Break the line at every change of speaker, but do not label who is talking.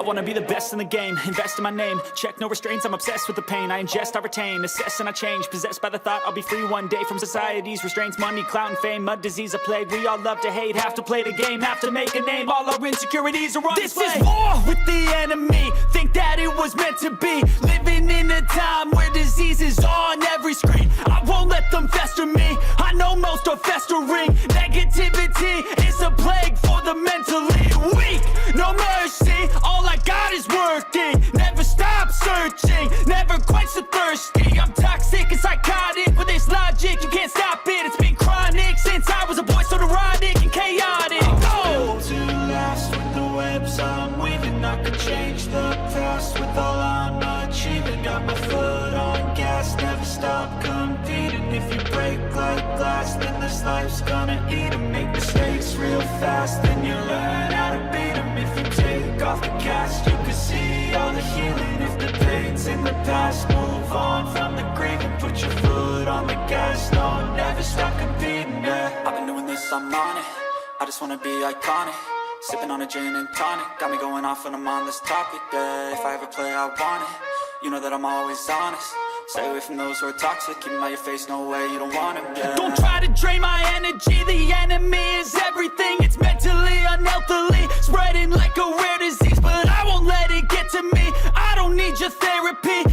wanna be the best in the game, invest in my name, check no restraints, I'm obsessed with the pain. I ingest, I retain, assess and I change, possessed by the thought I'll be free one day from society's restraints. Money, clout and fame, mud, disease, a plague. We all love to hate, have to play the game, have to make a name. All our insecurities are on display. This is war with the enemy, think that it was meant to be. Living in a time where disease is on every screen. I won't let them fester me, I know most are festering. Negativity is a plague for the mentally weak. No mercy, all I got is working. Never stop searching, never quench the thirsty. I'm toxic and psychotic, with this logic you can't stop it. It's been chronic since I was a boy, so neurotic and chaotic.
I'm built to last with the webs I'm weaving. I could change the past with all I'm achieving. Got my foot on gas, never stop competing. If you break like glass, then this life's gonna eat 'em. Make mistakes real fast, then you learn how to beat 'em. If you take off the cast, you can see all the healing. If the pain's in the past, move on from the grieving. Put your foot on the gas, no, never stop competing, yeah. I've been doing this, I'm on it, I just wanna be iconic. Sipping on a gin and tonic, got me going off when I'm on this topic, yeah. If I ever play, I want it, you know that I'm always honest. Stay away from those who are toxic, keep 'em out your face, no way, you don't want 'em, yeah. Don't try to drain my energy, the enemy is everything. It's mentally, unhealthily, spreading like a rare disease. But I won't let it get to me, I don't need your therapy.